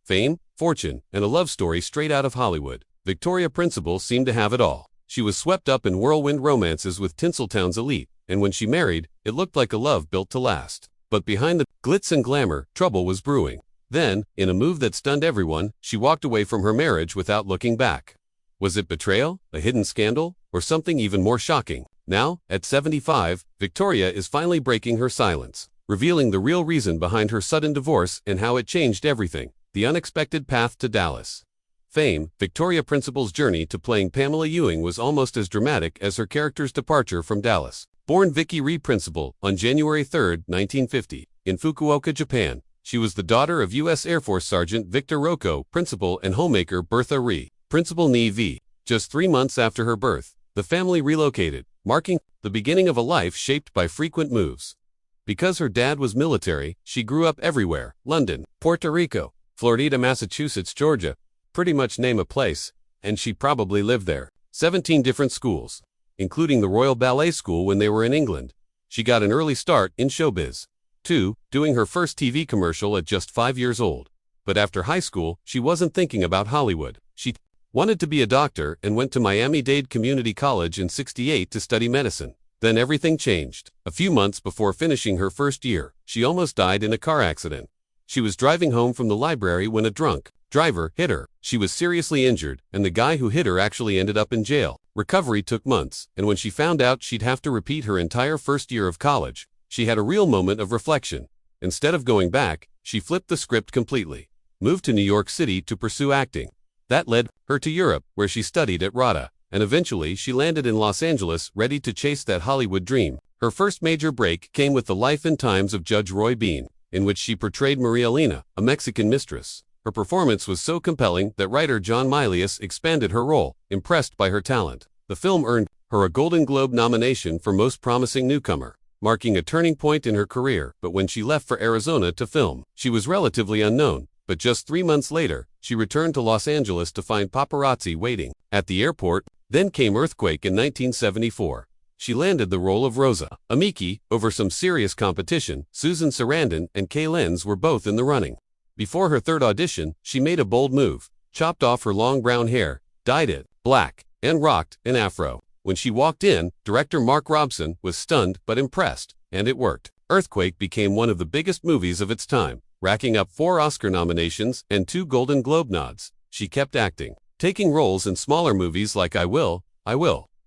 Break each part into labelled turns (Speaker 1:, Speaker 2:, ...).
Speaker 1: fame, fortune, and a love story straight out of Hollywood. Victoria Principal seemed to have it all. She was swept up in whirlwind romances with Tinseltown's elite, and when she married, it looked like a love built to last. But behind the glitz and glamour, trouble was brewing. Then, in a move that stunned everyone, she walked away from her marriage without looking back. Was it betrayal, a hidden scandal, or something even more shocking? Now, at 75, Victoria is finally breaking her silence, revealing the real reason behind her sudden divorce and how it changed everything: the unexpected path to Dallas. Fame. Victoria Principal's journey to playing Pamela Ewing was almost as dramatic as her character's departure from Dallas. Born Vicky Ree Principal on January 3, 1950, in Fukuoka, Japan, she was the daughter of U.S. Air Force Sergeant Victor Rocco Principal and homemaker Bertha Ree Principal Nee V. Just 3 months after her birth, the family relocated, marking the beginning of a life shaped by frequent moves. Because her dad was military, she grew up everywhere: London, Puerto Rico, Florida, Massachusetts, Georgia. Pretty much name a place, and she probably lived there. 17 different schools, including the Royal Ballet School when they were in England. She got an early start in showbiz. 2. Doing her first TV commercial at just 5 years old. But after high school, she wasn't thinking about Hollywood. She wanted to be a doctor and went to Miami-Dade Community College in '68 to study medicine. Then everything changed. A few months before finishing her first year, she almost died in a car accident. She was driving home from the library when a drunk driver hit her. She was seriously injured, and the guy who hit her actually ended up in jail. Recovery took months, and when she found out she'd have to repeat her entire first year of college, she had a real moment of reflection. Instead of going back, she flipped the script completely, moved to New York City to pursue acting. That led her to Europe, where she studied at RADA, and eventually she landed in Los Angeles, ready to chase that Hollywood dream. Her first major break came with The Life and Times of Judge Roy Bean, in which she portrayed Maria Elena, a Mexican mistress. Her performance was so compelling that writer John Milius expanded her role, impressed by her talent. The film earned her a Golden Globe nomination for Most Promising Newcomer, marking a turning point in her career. But when she left for Arizona to film, she was relatively unknown. But just 3 months later, she returned to Los Angeles to find paparazzi waiting at the airport. Then came Earthquake in 1974. She landed the role of Rosa Amiki over some serious competition. Susan Sarandon and Kay Lenz were both in the running. Before her third audition, she made a bold move, chopped off her long brown hair, dyed it black, and rocked an afro. When she walked in, director Mark Robson was stunned but impressed, and it worked. Earthquake became one of the biggest movies of its time, racking up 4 Oscar nominations and 2 Golden Globe nods. She kept acting, taking roles in smaller movies like I Will,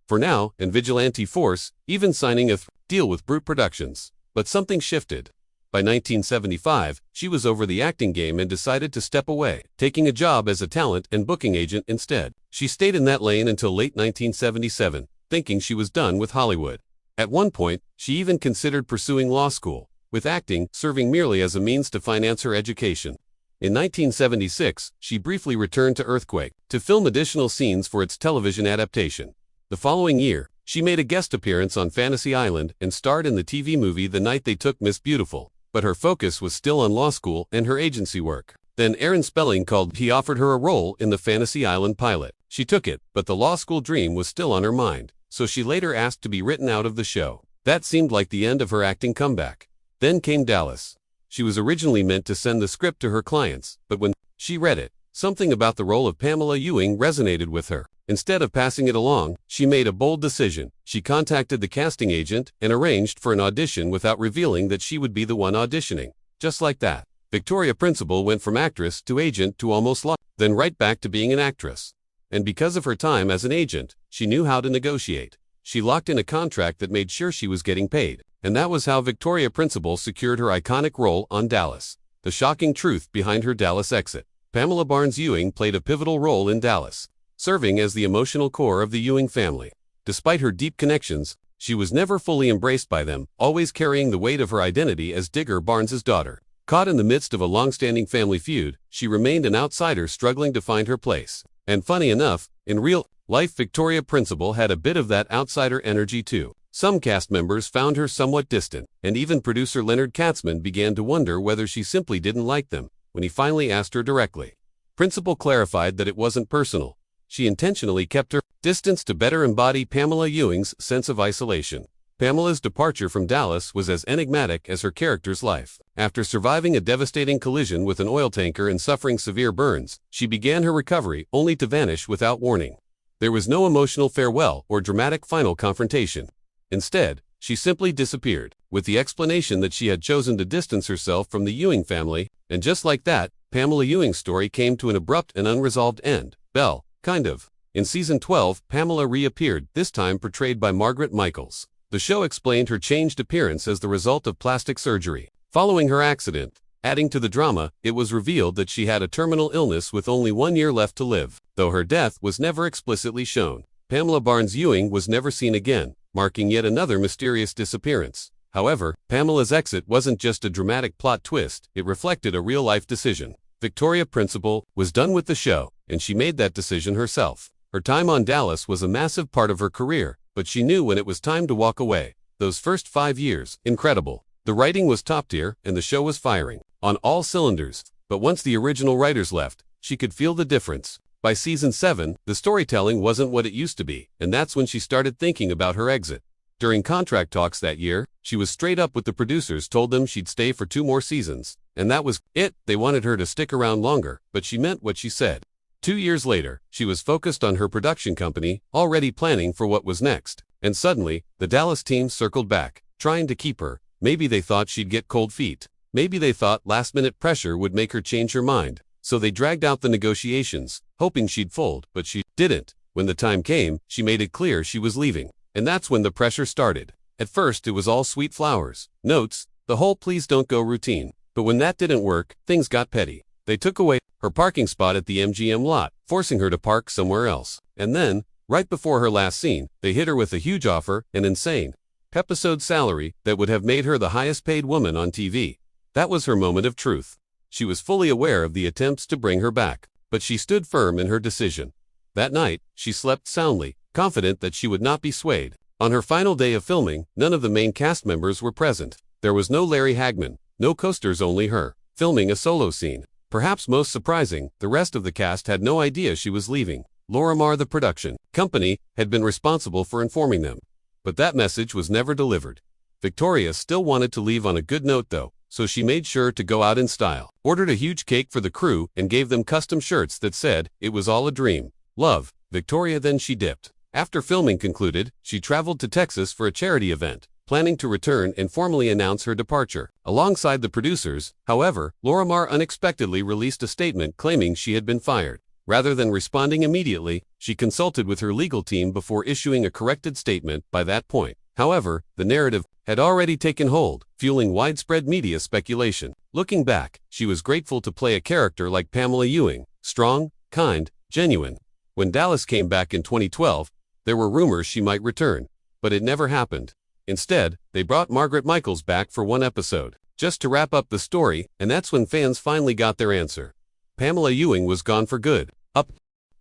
Speaker 1: For Now, and Vigilante Force, even signing a deal with Brute Productions. But something shifted. By 1975, she was over the acting game and decided to step away, taking a job as a talent and booking agent instead. She stayed in that lane until late 1977, thinking she was done with Hollywood. At one point, she even considered pursuing law school, with acting serving merely as a means to finance her education. In 1976, she briefly returned to Earthquake to film additional scenes for its television adaptation. The following year, she made a guest appearance on Fantasy Island and starred in the TV movie The Night They Took Miss Beautiful. But her focus was still on law school and her agency work. Then Aaron Spelling called. He offered her a role in the Fantasy Island pilot. She took it, but the law school dream was still on her mind, so she later asked to be written out of the show. That seemed like the end of her acting comeback. Then came Dallas. She was originally meant to send the script to her clients, but when she read it, something about the role of Pamela Ewing resonated with her. Instead of passing it along, she made a bold decision. She contacted the casting agent and arranged for an audition without revealing that she would be the one auditioning. Just like that, Victoria Principal went from actress to agent to almost law, then right back to being an actress. And because of her time as an agent, she knew how to negotiate. She locked in a contract that made sure she was getting paid. And that was how Victoria Principal secured her iconic role on Dallas. The shocking truth behind her Dallas exit. Pamela Barnes Ewing played a pivotal role in Dallas, serving as the emotional core of the Ewing family. Despite her deep connections, she was never fully embraced by them, always carrying the weight of her identity as Digger Barnes's daughter. Caught in the midst of a long-standing family feud, she remained an outsider struggling to find her place. And funny enough, in real life, Victoria Principal had a bit of that outsider energy too. Some cast members found her somewhat distant, and even producer Leonard Katzman began to wonder whether she simply didn't like them. When he finally asked her directly, Principal clarified that it wasn't personal. She intentionally kept her distance to better embody Pamela Ewing's sense of isolation. Pamela's departure from Dallas was as enigmatic as her character's life. After surviving a devastating collision with an oil tanker and suffering severe burns, she began her recovery only to vanish without warning. There was no emotional farewell or dramatic final confrontation. Instead, she simply disappeared, with the explanation that she had chosen to distance herself from the Ewing family, and just like that, Pamela Ewing's story came to an abrupt and unresolved end. Belle, kind of. In season 12, Pamela reappeared, this time portrayed by Margaret Michaels. The show explained her changed appearance as the result of plastic surgery. Following her accident, adding to the drama, it was revealed that she had a terminal illness with only 1 year left to live. Though her death was never explicitly shown, Pamela Barnes Ewing was never seen again, marking yet another mysterious disappearance. However, Pamela's exit wasn't just a dramatic plot twist, it reflected a real-life decision. Victoria Principal was done with the show, and she made that decision herself. Her time on Dallas was a massive part of her career, but she knew when it was time to walk away. Those first 5 years, incredible. The writing was top tier, and the show was firing on all cylinders. But once the original writers left, she could feel the difference. By season 7, the storytelling wasn't what it used to be, and that's when she started thinking about her exit. During contract talks that year, she was straight up with the producers, told them she'd stay for 2 more seasons. And that was it. They wanted her to stick around longer, but she meant what she said. 2 years later, she was focused on her production company, already planning for what was next. And suddenly, the Dallas team circled back, trying to keep her. Maybe they thought she'd get cold feet. Maybe they thought last-minute pressure would make her change her mind. So they dragged out the negotiations, hoping she'd fold, but she didn't. When the time came, she made it clear she was leaving. And that's when the pressure started. At first, it was all sweet flowers, notes, the whole please don't go routine. But when that didn't work, things got petty. They took away her parking spot at the MGM lot, forcing her to park somewhere else. And then, right before her last scene, they hit her with a huge offer, an insane episode salary that would have made her the highest paid woman on TV. That was her moment of truth. She was fully aware of the attempts to bring her back, but she stood firm in her decision. That night, she slept soundly, confident that she would not be swayed. On her final day of filming, none of the main cast members were present. There was no Larry Hagman, no coasters, only her, filming a solo scene. Perhaps most surprising, the rest of the cast had no idea she was leaving. Lorimar, the production company, had been responsible for informing them. But that message was never delivered. Victoria still wanted to leave on a good note though, so she made sure to go out in style, ordered a huge cake for the crew, and gave them custom shirts that said, "It was all a dream. Love, Victoria." Then she dipped. After filming concluded, she traveled to Texas for a charity event, planning to return and formally announce her departure. Alongside the producers, however, Lorimar unexpectedly released a statement claiming she had been fired. Rather than responding immediately, she consulted with her legal team before issuing a corrected statement. By that point, however, the narrative had already taken hold, fueling widespread media speculation. Looking back, she was grateful to play a character like Pamela Ewing, strong, kind, genuine. When Dallas came back in 2012, there were rumors she might return, but it never happened. Instead, they brought Margaret Michaels back for 1 episode, just to wrap up the story, and that's when fans finally got their answer. Pamela Ewing was gone for good.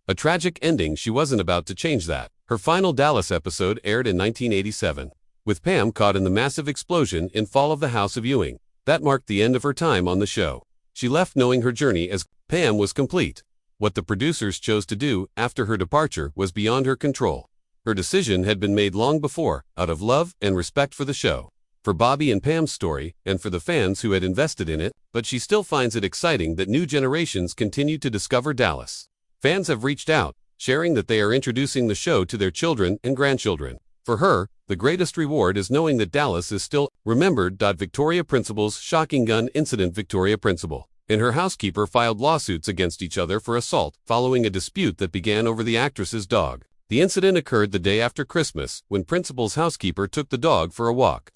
Speaker 1: A tragic ending. She wasn't about to change that. Her final Dallas episode aired in 1987, with Pam caught in the massive explosion in Fall of the House of Ewing. That marked the end of her time on the show. She left knowing her journey as Pam was complete. What the producers chose to do after her departure was beyond her control. Her decision had been made long before, out of love and respect for the show, for Bobby and Pam's story, and for the fans who had invested in it, but she still finds it exciting that new generations continue to discover Dallas. Fans have reached out, sharing that they are introducing the show to their children and grandchildren. For her, the greatest reward is knowing that Dallas is still remembered. Victoria Principal's shocking gun incident. Victoria Principal and her housekeeper filed lawsuits against each other for assault following a dispute that began over the actress's dog. The incident occurred the day after Christmas, when Principal's housekeeper took the dog for a walk.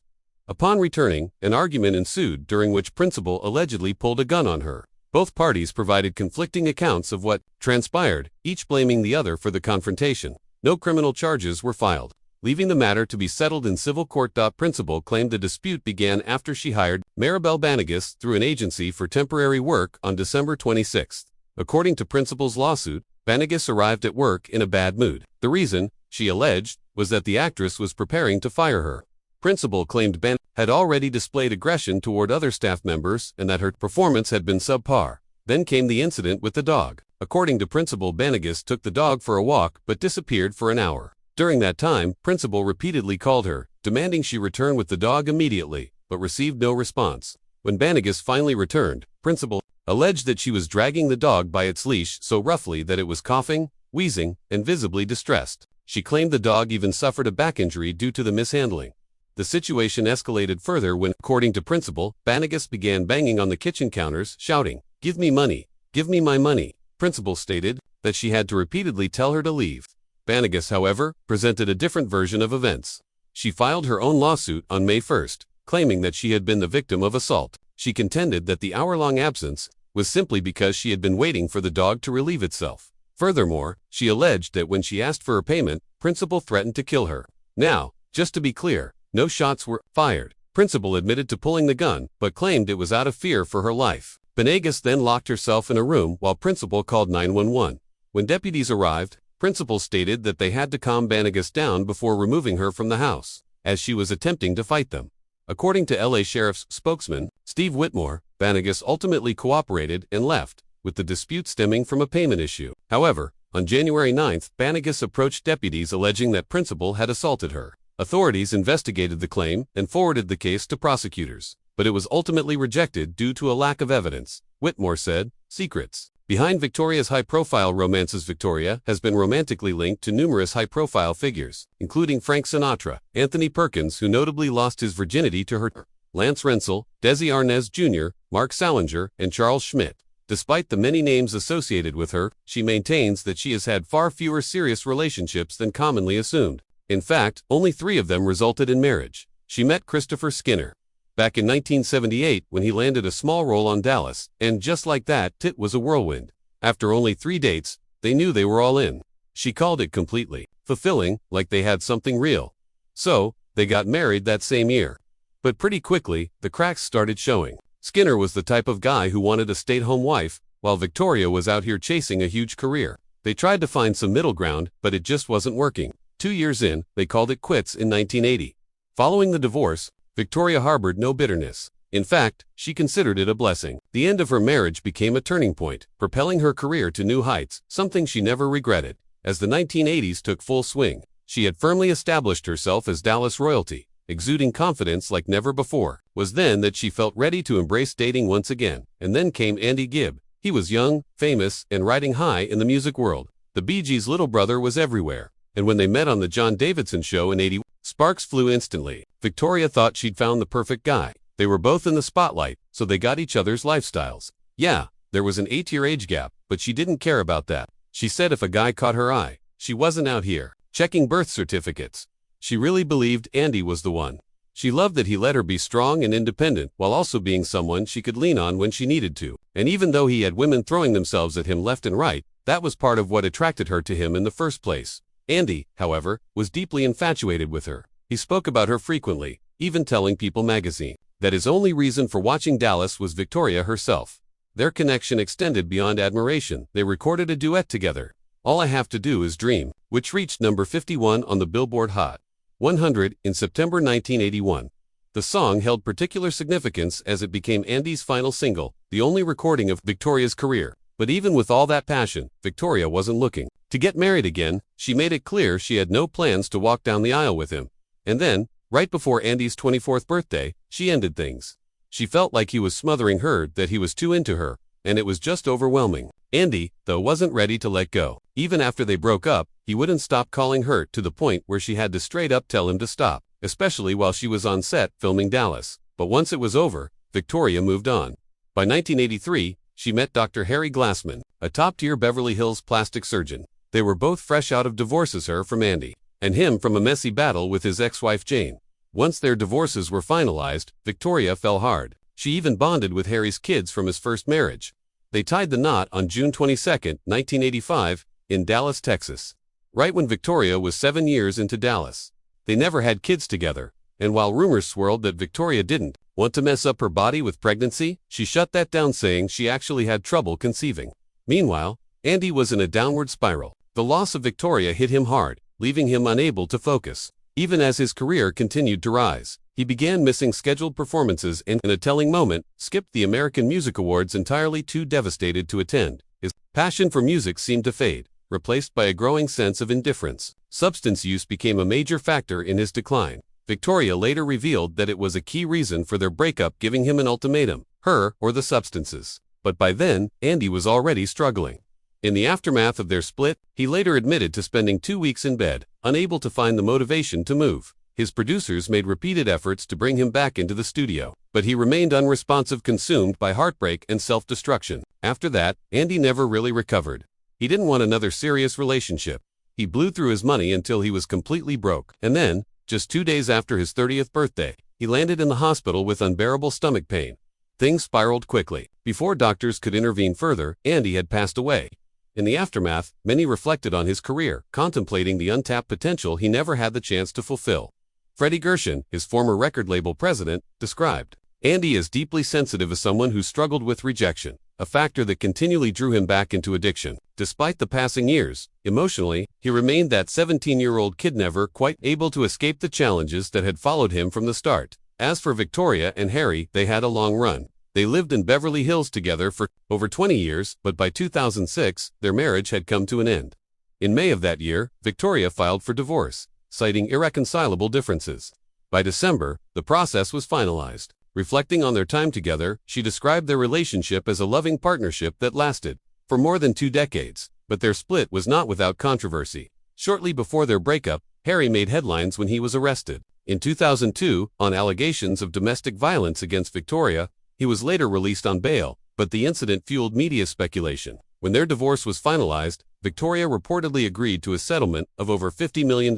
Speaker 1: Upon returning, an argument ensued during which Principal allegedly pulled a gun on her. Both parties provided conflicting accounts of what transpired, each blaming the other for the confrontation. No criminal charges were filed, leaving the matter to be settled in civil court. Principal claimed the dispute began after she hired Maribel Banagas through an agency for temporary work on December 26. According to Principal's lawsuit, Banagas arrived at work in a bad mood. The reason, she alleged, was that the actress was preparing to fire her. Principal claimed Ben had already displayed aggression toward other staff members and that her performance had been subpar. Then came the incident with the dog. According to Principal, Banagas took the dog for a walk but disappeared for an hour. During that time, Principal repeatedly called her, demanding she return with the dog immediately, but received no response. When Banegas finally returned, Principal alleged that she was dragging the dog by its leash so roughly that it was coughing, wheezing, and visibly distressed. She claimed the dog even suffered a back injury due to the mishandling. The situation escalated further when, according to Principal, Banegas began banging on the kitchen counters, shouting, "Give me money! Give me my money!" Principal stated that she had to repeatedly tell her to leave. Banegas, however, presented a different version of events. She filed her own lawsuit on May 1st, claiming that she had been the victim of assault. She contended that the hour-long absence was simply because she had been waiting for the dog to relieve itself. Furthermore, she alleged that when she asked for a payment, Principal threatened to kill her. Now, just to be clear, no shots were fired. Principal admitted to pulling the gun, but claimed it was out of fear for her life. Banegas then locked herself in a room while Principal called 911. When deputies arrived, Principal stated that they had to calm Banegas down before removing her from the house, as she was attempting to fight them. According to LA Sheriff's spokesman, Steve Whitmore, Banegas ultimately cooperated and left, with the dispute stemming from a payment issue. However, on January 9th, Banegas approached deputies alleging that Principal had assaulted her. Authorities investigated the claim and forwarded the case to prosecutors, but it was ultimately rejected due to a lack of evidence. Whitmore said, "Secrets." Behind Victoria's high-profile romances, Victoria has been romantically linked to numerous high-profile figures, including Frank Sinatra, Anthony Perkins, who notably lost his virginity to her, Lance Rensel, Desi Arnaz Jr., Mark Salinger, and Charles Schmidt. Despite the many names associated with her, she maintains that she has had far fewer serious relationships than commonly assumed. In fact, only 3 of them resulted in marriage. She met Christopher Skinner back in 1978 when he landed a small role on Dallas, and just like that, it was a whirlwind. After only 3 dates, they knew they were all in. She called it completely fulfilling, like they had something real. So, they got married that same year. But pretty quickly, the cracks started showing. Skinner was the type of guy who wanted a stay-at-home wife, while Victoria was out here chasing a huge career. They tried to find some middle ground, but it just wasn't working. 2 years in, they called it quits in 1980. Following the divorce, Victoria harbored no bitterness. In fact, she considered it a blessing. The end of her marriage became a turning point, propelling her career to new heights, something she never regretted. As the 1980s took full swing, she had firmly established herself as Dallas royalty, exuding confidence like never before. It was then that she felt ready to embrace dating once again. And then came Andy Gibb. He was young, famous, and riding high in the music world. The Bee Gees' little brother was everywhere. And when they met on the John Davidson Show in '80, sparks flew instantly. Victoria thought she'd found the perfect guy. They were both in the spotlight, so they got each other's lifestyles. Yeah, there was an 8-year age gap, but she didn't care about that. She said if a guy caught her eye, she wasn't out here checking birth certificates. She really believed Andy was the one. She loved that he let her be strong and independent while also being someone she could lean on when she needed to. And even though he had women throwing themselves at him left and right, that was part of what attracted her to him in the first place. Andy, however, was deeply infatuated with her. He spoke about her frequently, even telling People magazine that his only reason for watching Dallas was Victoria herself. Their connection extended beyond admiration. They recorded a duet together, All I Have to Do Is Dream, which reached number 51 on the Billboard Hot 100 in September 1981. The song held particular significance as it became Andy's final single, the only recording of Victoria's career. But even with all that passion, Victoria wasn't looking to get married again. She made it clear she had no plans to walk down the aisle with him. And then, right before Andy's 24th birthday, she ended things. She felt like he was smothering her, that he was too into her, and it was just overwhelming. Andy, though, wasn't ready to let go. Even after they broke up, he wouldn't stop calling her, to the point where she had to straight up tell him to stop, especially while she was on set filming Dallas. But once it was over, Victoria moved on. By 1983, she met Dr. Harry Glassman, a top-tier Beverly Hills plastic surgeon. They were both fresh out of divorces, her from Andy, and him from a messy battle with his ex-wife Jane. Once their divorces were finalized, Victoria fell hard. She even bonded with Harry's kids from his first marriage. They tied the knot on June 22, 1985, in Dallas, Texas, right when Victoria was 7 years into Dallas. They never had kids together, and while rumors swirled that Victoria didn't want to mess up her body with pregnancy, she shut that down, saying she actually had trouble conceiving. Meanwhile, Andy was in a downward spiral. The loss of Victoria hit him hard, leaving him unable to focus. Even as his career continued to rise, he began missing scheduled performances and, in a telling moment, skipped the American Music Awards entirely, too devastated to attend. His passion for music seemed to fade, replaced by a growing sense of indifference. Substance use became a major factor in his decline. Victoria later revealed that it was a key reason for their breakup, giving him an ultimatum, her or the substances. But by then, Andy was already struggling. In the aftermath of their split, he later admitted to spending 2 weeks in bed, unable to find the motivation to move. His producers made repeated efforts to bring him back into the studio, but he remained unresponsive, consumed by heartbreak and self-destruction. After that, Andy never really recovered. He didn't want another serious relationship. He blew through his money until he was completely broke. And then, just 2 days after his 30th birthday, he landed in the hospital with unbearable stomach pain. Things spiraled quickly. Before doctors could intervene further, Andy had passed away. In the aftermath, many reflected on his career, contemplating the untapped potential he never had the chance to fulfill. Freddie Gershon, his former record label president, described Andy as deeply sensitive as someone who struggled with rejection, a factor that continually drew him back into addiction. Despite the passing years, emotionally, he remained that 17-year-old kid, never quite able to escape the challenges that had followed him from the start. As for Victoria and Harry, they had a long run. They lived in Beverly Hills together for over 20 years, but by 2006, their marriage had come to an end. In May of that year, Victoria filed for divorce, citing irreconcilable differences. By December, the process was finalized. Reflecting on their time together, she described their relationship as a loving partnership that lasted for more than 2 decades. But their split was not without controversy. Shortly before their breakup, Harry made headlines when he was arrested. In 2002, on allegations of domestic violence against Victoria, he was later released on bail, but the incident fueled media speculation. When their divorce was finalized, Victoria reportedly agreed to a settlement of over $50 million.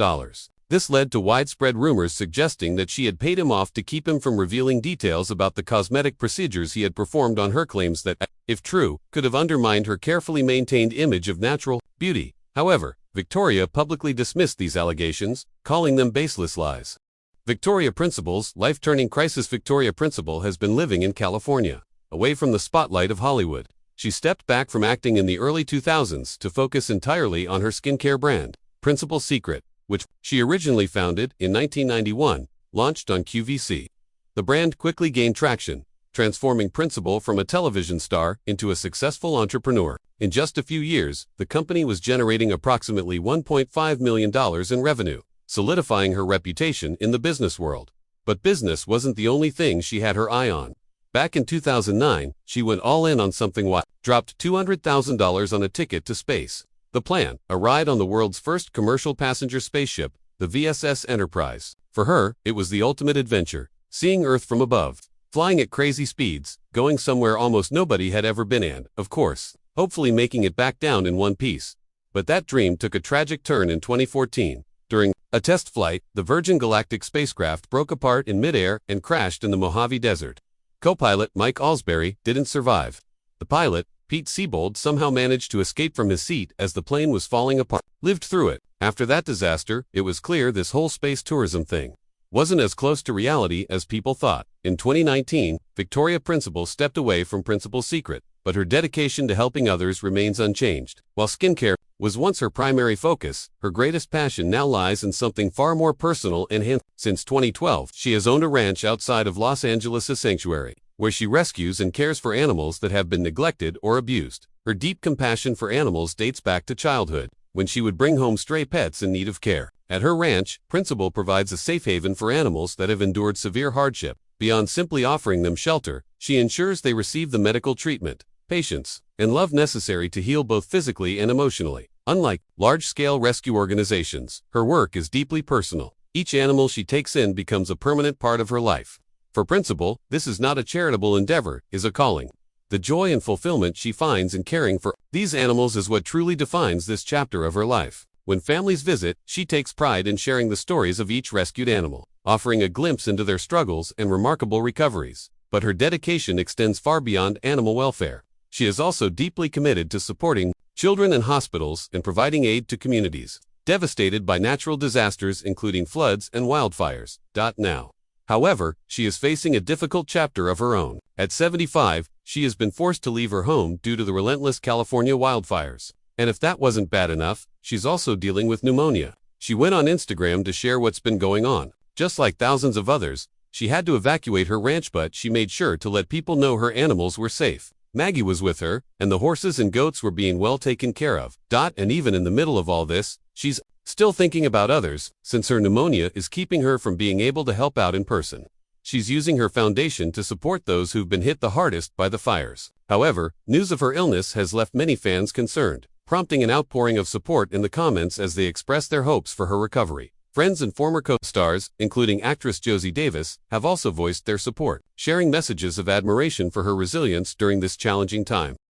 Speaker 1: This led to widespread rumors suggesting that she had paid him off to keep him from revealing details about the cosmetic procedures he had performed on her, claims that, if true, could have undermined her carefully maintained image of natural beauty. However, Victoria publicly dismissed these allegations, calling them baseless lies. Victoria Principal's life-turning crisis. Victoria Principal has been living in California, away from the spotlight of Hollywood. She stepped back from acting in the early 2000s to focus entirely on her skincare brand, Principal Secret, which she originally founded in 1991, launched on QVC. The brand quickly gained traction, transforming Principal from a television star into a successful entrepreneur. In just a few years, the company was generating approximately $1.5 million in revenue, solidifying her reputation in the business world. But business wasn't the only thing she had her eye on. Back in 2009, she went all in on something wild, dropped $200,000 on a ticket to space. The plan, a ride on the world's first commercial passenger spaceship, the VSS Enterprise. For her, it was the ultimate adventure, seeing Earth from above, flying at crazy speeds, going somewhere almost nobody had ever been, and, of course, hopefully making it back down in one piece. But that dream took a tragic turn in 2014. During a test flight, the Virgin Galactic spacecraft broke apart in midair and crashed in the Mojave Desert. Co-pilot Mike Alsbury didn't survive. The pilot, Pete Siebold, somehow managed to escape from his seat as the plane was falling apart, lived through it. After that disaster, it was clear this whole space tourism thing wasn't as close to reality as people thought. In 2019, Victoria Principal stepped away from Principal Secret, but her dedication to helping others remains unchanged. While skincare was once her primary focus, her greatest passion now lies in something far more personal and hands-on. Since 2012, she has owned a ranch outside of Los Angeles, a sanctuary, where she rescues and cares for animals that have been neglected or abused. Her deep compassion for animals dates back to childhood, when she would bring home stray pets in need of care. At her ranch, Principal provides a safe haven for animals that have endured severe hardship. Beyond simply offering them shelter, she ensures they receive the medical treatment, patience, and love necessary to heal both physically and emotionally. Unlike large-scale rescue organizations, her work is deeply personal. Each animal she takes in becomes a permanent part of her life. For Principal, this is not a charitable endeavor, it is a calling. The joy and fulfillment she finds in caring for these animals is what truly defines this chapter of her life. When families visit, she takes pride in sharing the stories of each rescued animal, offering a glimpse into their struggles and remarkable recoveries. But her dedication extends far beyond animal welfare. She is also deeply committed to supporting children in hospitals and providing aid to communities devastated by natural disasters, including floods and wildfires. Now, however, she is facing a difficult chapter of her own. At 75, she has been forced to leave her home due to the relentless California wildfires. And if that wasn't bad enough, she's also dealing with pneumonia. She went on Instagram to share what's been going on. Just like thousands of others, she had to evacuate her ranch, but she made sure to let people know her animals were safe. Maggie was with her, and the horses and goats were being well taken care of. And even in the middle of all this, she's still thinking about others, since her pneumonia is keeping her from being able to help out in person. She's using her foundation to support those who've been hit the hardest by the fires. However, news of her illness has left many fans concerned, prompting an outpouring of support in the comments as they express their hopes for her recovery. Friends and former co-stars, including actress Josie Davis, have also voiced their support, sharing messages of admiration for her resilience during this challenging time.